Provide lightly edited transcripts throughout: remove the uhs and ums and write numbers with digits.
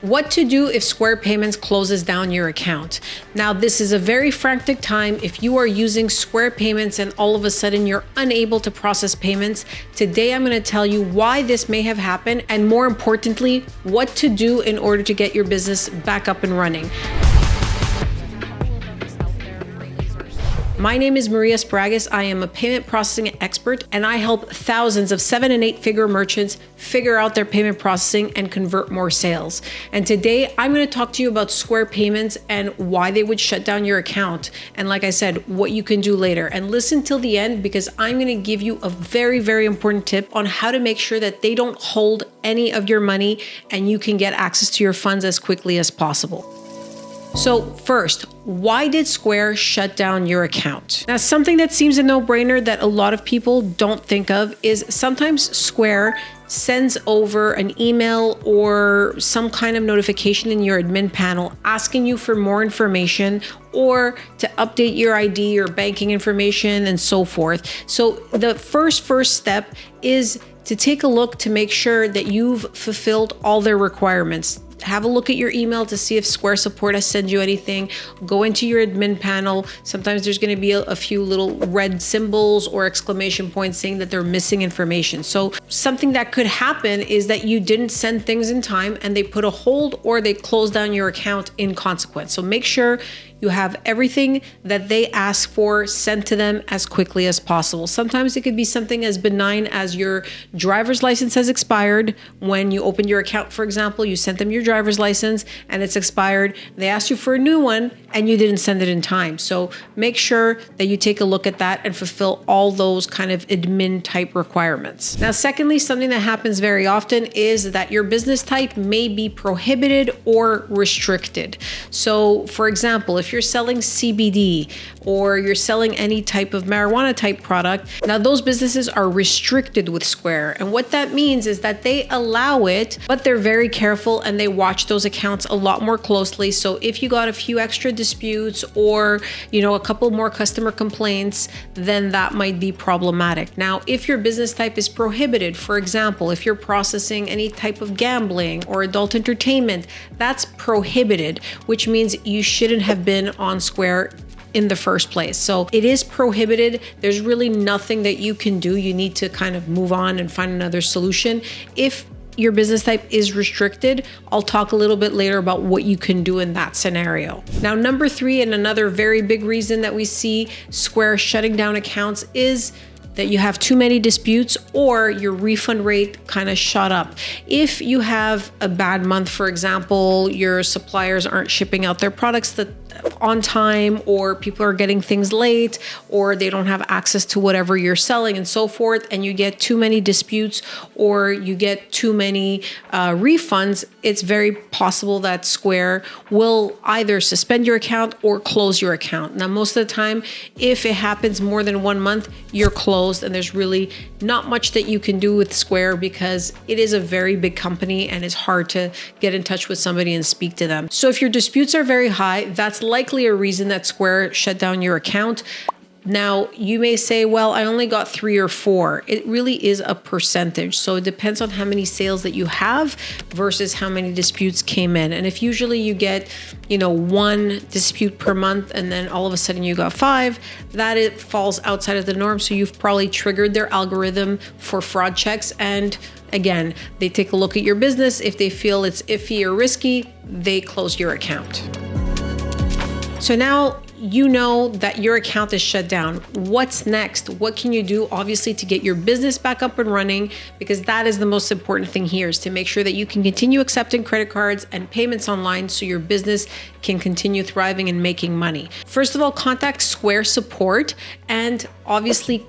What to do if Square Payments closes down your account. Now, this is a very frantic time if you are using Square Payments and all of a sudden you're unable to process payments. Today, I'm going to tell you why this may have happened and more importantly, what to do in order to get your business back up and running. My name is Maria Spragas. I am a payment processing expert and I help thousands of 7- and 8-figure merchants figure out their payment processing and convert more sales. And today I'm going to talk to you about Square Payments and why they would shut down your account. And like I said, what you can do later. And listen till the end because I'm going to give you a very, very important tip on how to make sure that they don't hold any of your money and you can get access to your funds as quickly as possible. So first, why did Square shut down your account? Now, something that seems a no-brainer that a lot of people don't think of is sometimes Square sends over an email or some kind of notification in your admin panel asking you for more information or to update your ID or banking information and so forth. So the first step is to take a look to make sure that you've fulfilled all their requirements. Have a look at your email to see if Square Support has sent you anything. Go into your admin panel. Sometimes there's going to be a few little red symbols or exclamation points saying that they're missing information. So something that could happen is that you didn't send things in time and they put a hold or they close down your account in consequence. So make sure you have everything that they ask for sent to them as quickly as possible. Sometimes it could be something as benign as your driver's license has expired. When you opened your account, for example, you sent them your driver's license and it's expired. They asked you for a new one and you didn't send it in time. So make sure that you take a look at that and fulfill all those kind of admin type requirements. Now, secondly, something that happens very often is that your business type may be prohibited or restricted. So for example, if you're selling CBD or you're selling any type of marijuana type product, now those businesses are restricted with Square. And what that means is that they allow it, but they're very careful and they watch those accounts a lot more closely. So if you got a few extra disputes or, a couple more customer complaints, then that might be problematic. Now, if your business type is prohibited, for example, if you're processing any type of gambling or adult entertainment, that's prohibited, which means you shouldn't have been on Square in the first place. So it is prohibited. There's really nothing that you can do. You need to kind of move on and find another solution. If your business type is restricted, I'll talk a little bit later about what you can do in that scenario. Now, number 3, and another very big reason that we see Square shutting down accounts is that you have too many disputes or your refund rate kind of shot up. If you have a bad month, for example, your suppliers aren't shipping out their products on time, or people are getting things late, or they don't have access to whatever you're selling and so forth, and you get too many disputes or you get too many refunds, it's very possible that Square will either suspend your account or close your account. Now, most of the time, if it happens more than 1 month, you're closed and there's really not much that you can do with Square because it is a very big company and it's hard to get in touch with somebody and speak to them. So if your disputes are very high, that's likely a reason that Square shut down your account. Now, you may say, well, I only got 3 or 4. It really is a percentage. So it depends on how many sales that you have versus how many disputes came in. And if usually you get, 1 dispute per month and then all of a sudden you got 5, that it falls outside of the norm. So you've probably triggered their algorithm for fraud checks. And again, they take a look at your business. If they feel it's iffy or risky, they close your account. So now you know that your account is shut down. What's next? What can you do, obviously, to get your business back up and running? Because that is the most important thing here, is to make sure that you can continue accepting credit cards and payments online so your business can continue thriving and making money. First of all, contact Square Support and obviously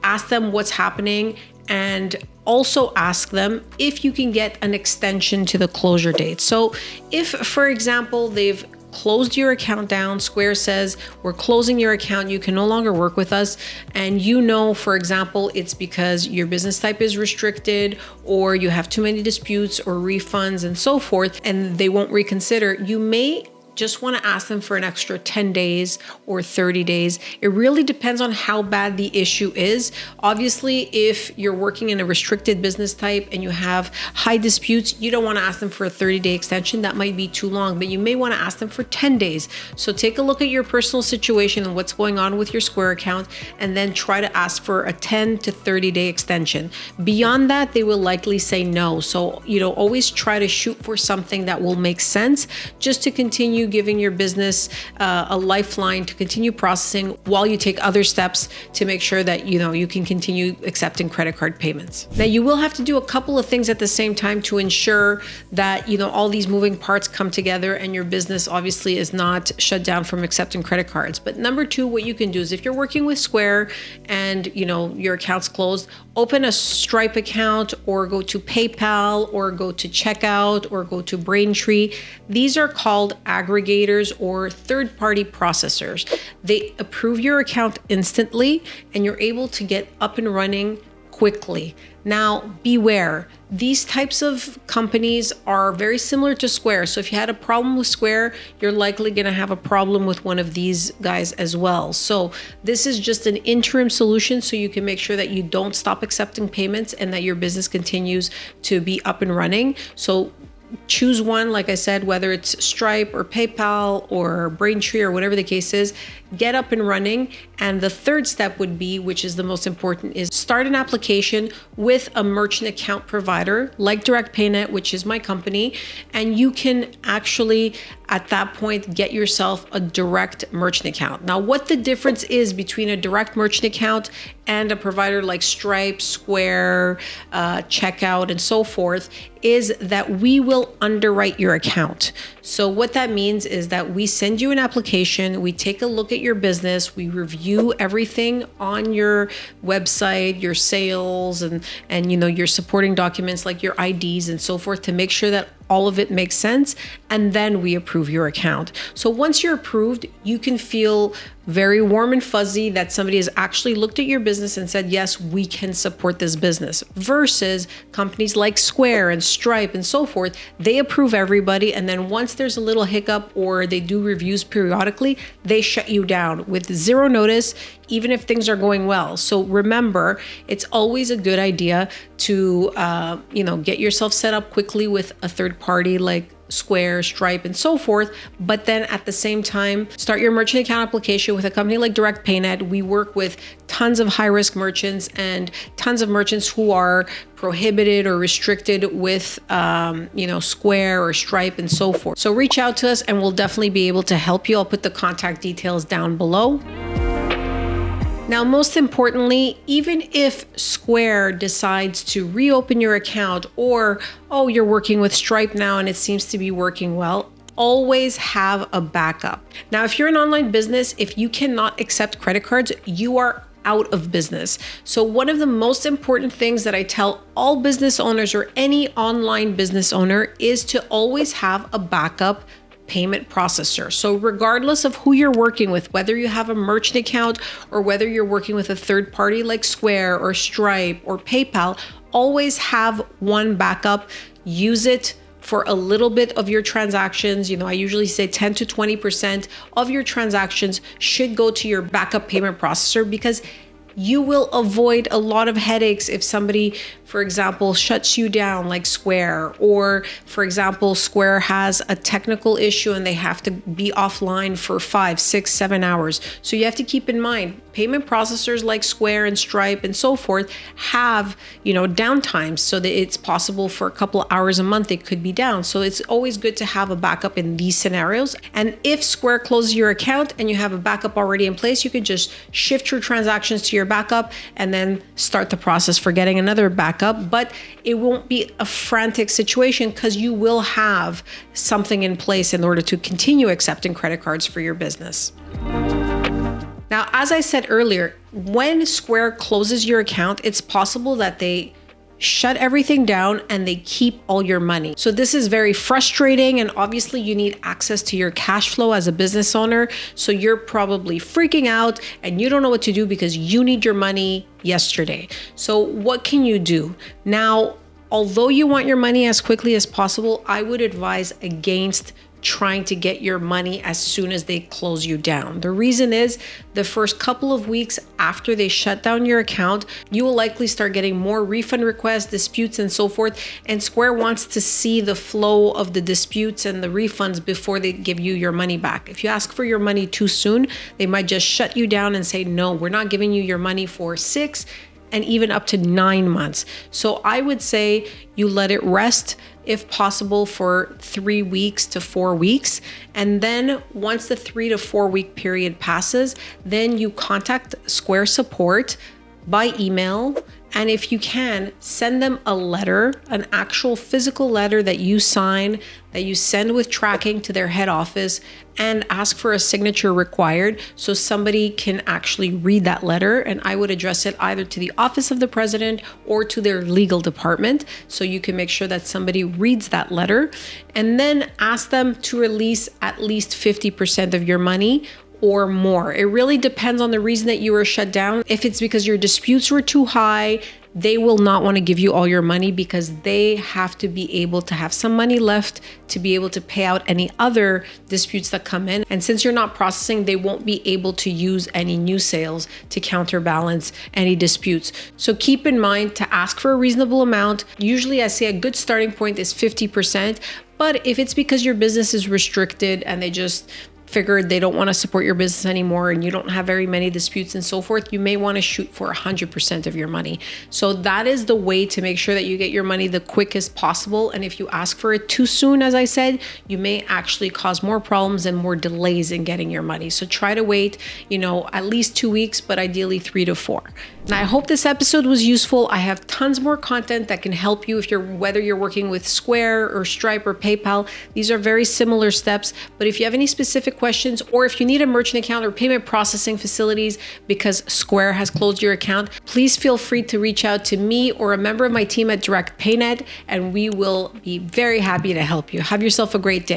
ask them what's happening, and also ask them if you can get an extension to the closure date. So if, for example, they've closed your account down, Square says, we're closing your account, you can no longer work with us, and for example, it's because your business type is restricted or you have too many disputes or refunds and so forth, and they won't reconsider, you may just want to ask them for an extra 10 days or 30 days. It really depends on how bad the issue is. Obviously, if you're working in a restricted business type and you have high disputes, you don't want to ask them for a 30-day extension. That might be too long, but you may want to ask them for 10 days. So take a look at your personal situation and what's going on with your Square account, and then try to ask for a 10 to 30-day extension. Beyond that, they will likely say no. So, always try to shoot for something that will make sense, just to continue giving your business a lifeline to continue processing while you take other steps to make sure that you can continue accepting credit card payments. Now, you will have to do a couple of things at the same time to ensure that all these moving parts come together and your business obviously is not shut down from accepting credit cards. But number two, what you can do is, if you're working with Square and your account's closed, open a Stripe account or go to PayPal or go to Checkout or go to Braintree. These are called aggregators or third-party processors. They approve your account instantly and you're able to get up and running quickly. Now, beware. These types of companies are very similar to Square. So if you had a problem with Square, you're likely going to have a problem with one of these guys as well. So this is just an interim solution so you can make sure that you don't stop accepting payments and that your business continues to be up and running. So choose one, like I said, whether it's Stripe or PayPal or Braintree or whatever the case is, get up and running. And the third step would be, which is the most important, is start an application with a merchant account provider like DirectPayNet, which is my company. And you can actually, at that point, get yourself a direct merchant account. Now, what the difference is between a direct merchant account and a provider like Stripe, Square, Checkout, and so forth, is that we will underwrite your account. So what that means is that we send you an application, we take a look at your business, we review everything on your website, your sales, and your supporting documents like your IDs and so forth, to make sure that all of it makes sense, and then we approve your account. So once you're approved, you can feel very warm and fuzzy that somebody has actually looked at your business and said, yes, we can support this business. Versus companies like Square and Stripe and so forth, they approve everybody, and then once there's a little hiccup or they do reviews periodically, they shut you down with zero notice, even if things are going well. So remember, it's always a good idea to get yourself set up quickly with a third party like Square, Stripe, and so forth. But then at the same time, start your merchant account application with a company like DirectPayNet. We work with tons of high-risk merchants and tons of merchants who are prohibited or restricted with, Square or Stripe and so forth. So reach out to us and we'll definitely be able to help you. I'll put the contact details down below. Now, most importantly, even if Square decides to reopen your account, or, you're working with Stripe now and it seems to be working well, always have a backup. Now, if you're an online business, if you cannot accept credit cards, you are out of business. So one of the most important things that I tell all business owners or any online business owner is to always have a backup payment processor. So regardless of who you're working with, whether you have a merchant account or whether you're working with a third party like Square or Stripe or PayPal, always have one backup. Use it for a little bit of your transactions. I usually say 10 to 20% of your transactions should go to your backup payment processor, because you will avoid a lot of headaches if somebody, for example, shuts you down like Square, or for example, Square has a technical issue and they have to be offline for 5, 6, 7 hours. So you have to keep in mind, payment processors like Square and Stripe and so forth have, downtimes, so that it's possible for a couple of hours a month it could be down. So it's always good to have a backup in these scenarios. And if Square closes your account and you have a backup already in place, you could just shift your transactions to your backup and then start the process for getting another backup. But it won't be a frantic situation, because you will have something in place in order to continue accepting credit cards for your business. Now, as I said earlier, when Square closes your account, it's possible that they shut everything down and they keep all your money. So this is very frustrating, and obviously you need access to your cash flow as a business owner. So you're probably freaking out and you don't know what to do because you need your money yesterday. So what can you do? Now, Although you want your money as quickly as possible, I would advise against trying to get your money as soon as they close you down. The reason is the first couple of weeks after they shut down your account, you will likely start getting more refund requests, disputes, and so forth. And Square wants to see the flow of the disputes and the refunds before they give you your money back. If you ask for your money too soon, they might just shut you down and say, no, we're not giving you your money for 6 and even up to 9 months. So I would say you let it rest, if possible, for 3 weeks to 4 weeks. And then once the 3 to 4 week period passes, then you contact Square support by email. And if you can, send them a letter, an actual physical letter that you sign, that you send with tracking to their head office, and ask for a signature required so somebody can actually read that letter. And I would address it either to the office of the president or to their legal department, so you can make sure that somebody reads that letter, and then ask them to release at least 50% of your money or more. It really depends on the reason that you were shut down. If it's because your disputes were too high, they will not want to give you all your money, because they have to be able to have some money left to be able to pay out any other disputes that come in. And since you're not processing, they won't be able to use any new sales to counterbalance any disputes. So keep in mind to ask for a reasonable amount. Usually I say a good starting point is 50%, but if it's because your business is restricted and they just figured they don't want to support your business anymore and you don't have very many disputes and so forth, you may want to shoot for 100% of your money. So that is the way to make sure that you get your money the quickest possible. And if you ask for it too soon, as I said, you may actually cause more problems and more delays in getting your money. So try to wait, at least 2 weeks, but ideally 3 to 4. And I hope this episode was useful. I have tons more content that can help you whether you're working with Square or Stripe or PayPal. These are very similar steps, but if you have any specific questions, or if you need a merchant account or payment processing facilities because Square has closed your account, please feel free to reach out to me or a member of my team at Direct PayNet, and we will be very happy to help you. Have yourself a great day.